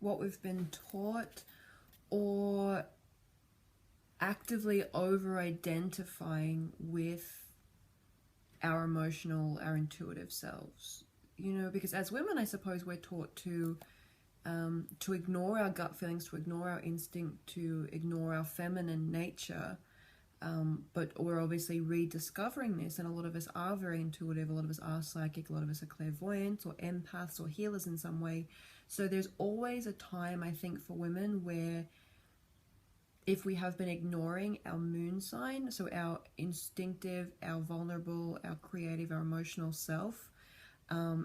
what we've been taught, or actively over-identifying with our emotional, our intuitive selves. You know, because as women, I suppose we're taught to ignore our gut feelings, to ignore our instinct, to ignore our feminine nature. But we're obviously rediscovering this, and a lot of us are very intuitive, a lot of us are psychic, a lot of us are clairvoyant or empaths or healers in some way. So there's always a time, I think, for women where if we have been ignoring our moon sign, so our instinctive, our vulnerable, our creative, our emotional self,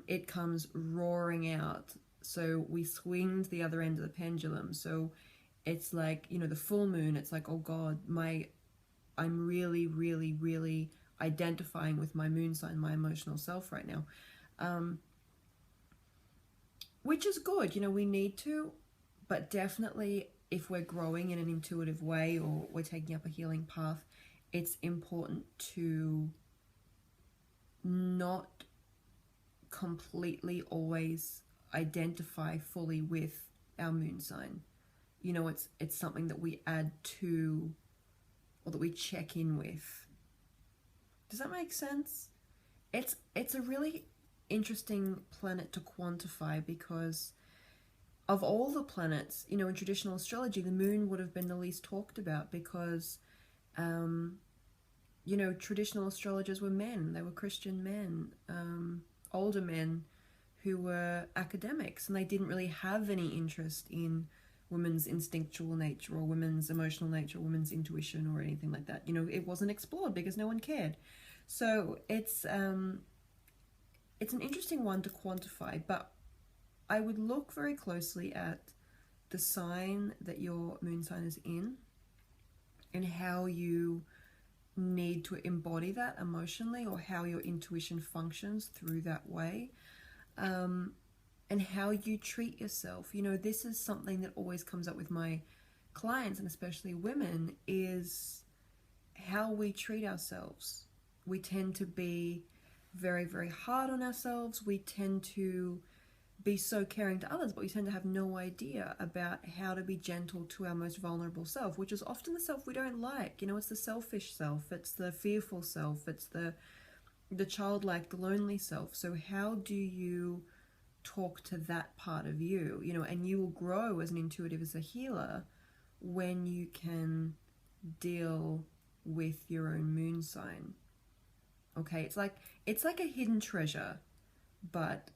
it comes roaring out. So we swing to the other end of the pendulum. So it's like, you know, the full moon, it's like, oh God, I'm really, really, really identifying with my moon sign, my emotional self right now. Which is good, you know, we need to, but definitely if we're growing in an intuitive way or we're taking up a healing path, it's important to not completely always identify fully with our moon sign. You know, it's something that we add to, or that we check in with. Does that make sense? It's a really interesting planet to quantify because of all the planets, you know, in traditional astrology, the moon would have been the least talked about because, you know, traditional astrologers were men. They were Christian men, older men who were academics, and they didn't really have any interest in women's instinctual nature or women's emotional nature, or women's intuition or anything like that. You know, it wasn't explored because no one cared. So it's an interesting one to quantify, but I would look very closely at the sign that your moon sign is in and how you need to embody that emotionally, or how your intuition functions through that way, and how you treat yourself. You know, this is something that always comes up with my clients, and especially women, is how we treat ourselves. We tend to be very, very hard on ourselves. We tend to be so caring to others, but we tend to have no idea about how to be gentle to our most vulnerable self, which is often the self we don't like. You know, it's the selfish self, it's the fearful self, it's the childlike, the lonely self. So how do you talk to that part of you? You know, and you will grow as an intuitive, as a healer, when you can deal with your own moon sign. Okay, it's like a hidden treasure, but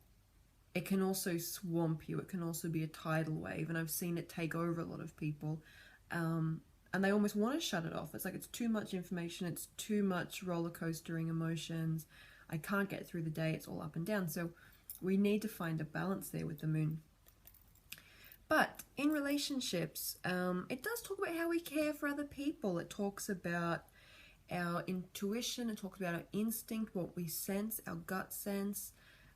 it can also swamp you. It can also be a tidal wave, and I've seen it take over a lot of people, and they almost want to shut it off. It's like it's too much information, it's too much roller coastering emotions. I can't get through the day, it's all up and down. So we need to find a balance there with the moon. But in relationships, it does talk about how we care for other people. It talks about our intuition, it talks about our instinct, what we sense, our gut sense.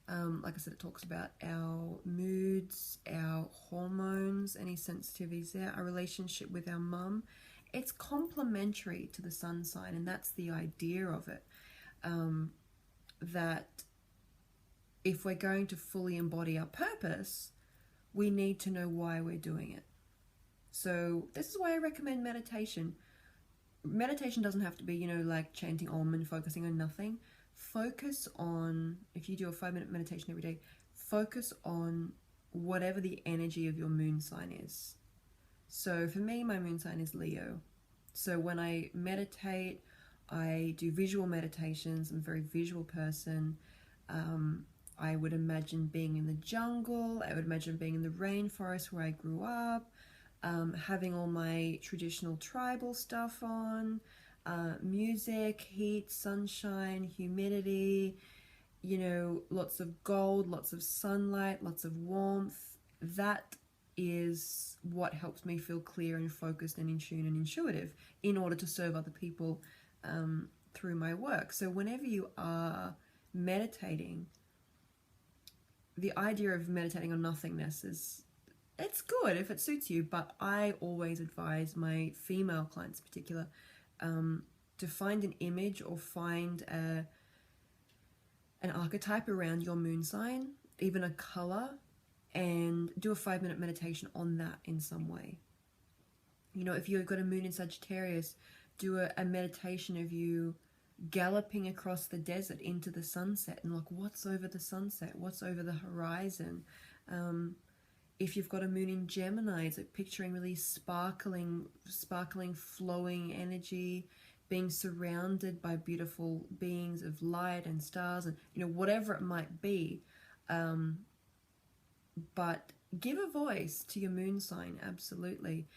Like I said, it talks about our moods, our hormones, any sensitivities there, our relationship with our mum. It's complementary to the sun sign, and that's the idea of it. That if we're going to fully embody our purpose, we need to know why we're doing it. So this is why I recommend meditation. Meditation doesn't have to be, you know, like chanting Om and focusing on nothing. Focus on, if you do a 5-minute meditation every day, focus on whatever the energy of your moon sign is. So for me, my moon sign is Leo. So when I meditate, I do visual meditations. I'm a very visual person. I would imagine being in the jungle. I would imagine being in the rainforest where I grew up, having all my traditional tribal stuff on, music, heat, sunshine, humidity, you know, lots of gold, lots of sunlight, lots of warmth. That is what helps me feel clear and focused and in tune and intuitive in order to serve other people through my work. So whenever you are meditating, the idea of meditating on nothingness is, it's good if it suits you, but I always advise my female clients in particular to find an image or find an archetype around your moon sign, even a color, and do a 5-minute meditation on that in some way. You know, if you've got a moon in Sagittarius, do a meditation of you galloping across the desert into the sunset, and like, what's over the sunset, what's over the horizon. If you've got a moon in Gemini, it's like picturing really sparkling flowing energy, being surrounded by beautiful beings of light and stars, and you know, whatever it might be. But give a voice to your moon sign, absolutely.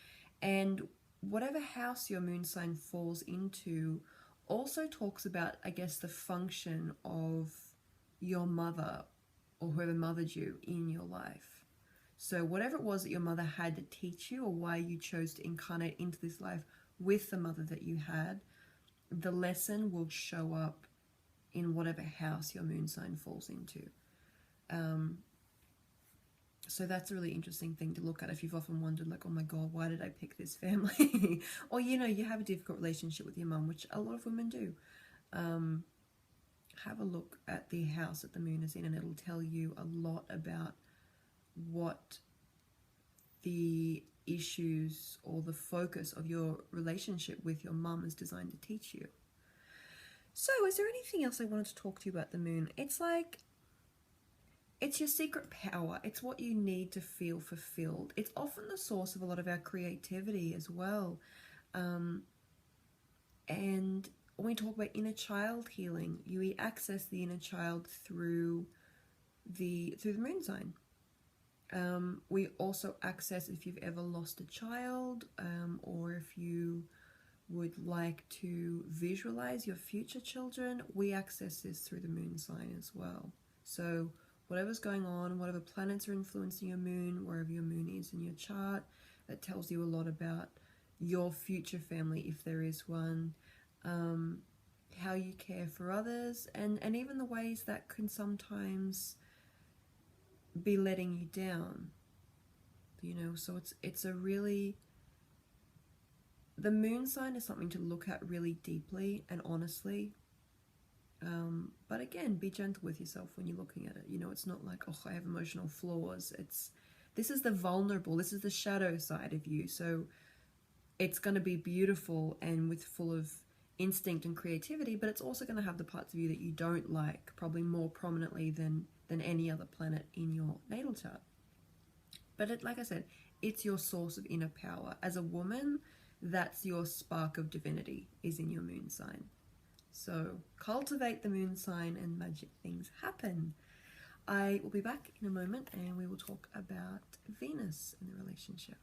And whatever house your moon sign falls into also talks about, I guess, the function of your mother or whoever mothered you in your life. So whatever it was that your mother had to teach you, or why you chose to incarnate into this life with the mother that you had, the lesson will show up in whatever house your moon sign falls into. So that's a really interesting thing to look at if you've often wondered, like, oh my God, why did I pick this family? Or, you know, you have a difficult relationship with your mum, which a lot of women do. Have a look at the house that the moon is in, and it'll tell you a lot about what the issues or the focus of your relationship with your mum is designed to teach you. So is there anything else I wanted to talk to you about the moon? It's like, it's your secret power. It's what you need to feel fulfilled. It's often the source of a lot of our creativity as well. And when we talk about inner child healing, you access the inner child through the moon sign. We also access, if you've ever lost a child, or if you would like to visualize your future children, we access this through the moon sign as well. So whatever's going on, whatever planets are influencing your moon, wherever your moon is in your chart, that tells you a lot about your future family, if there is one, how you care for others, and even the ways that can sometimes be letting you down, you know. So it's a really, the moon sign is something to look at really deeply and honestly. But again, be gentle with yourself when you're looking at it. You know, it's not like, oh, I have emotional flaws. This is the vulnerable, this is the shadow side of you. So it's going to be beautiful and full of instinct and creativity, but it's also going to have the parts of you that you don't like, probably more prominently than any other planet in your natal chart. But like I said, it's your source of inner power. As a woman, that's your spark of divinity, is in your moon sign. So cultivate the moon sign and magic things happen. I will be back in a moment and we will talk about Venus in the relationship.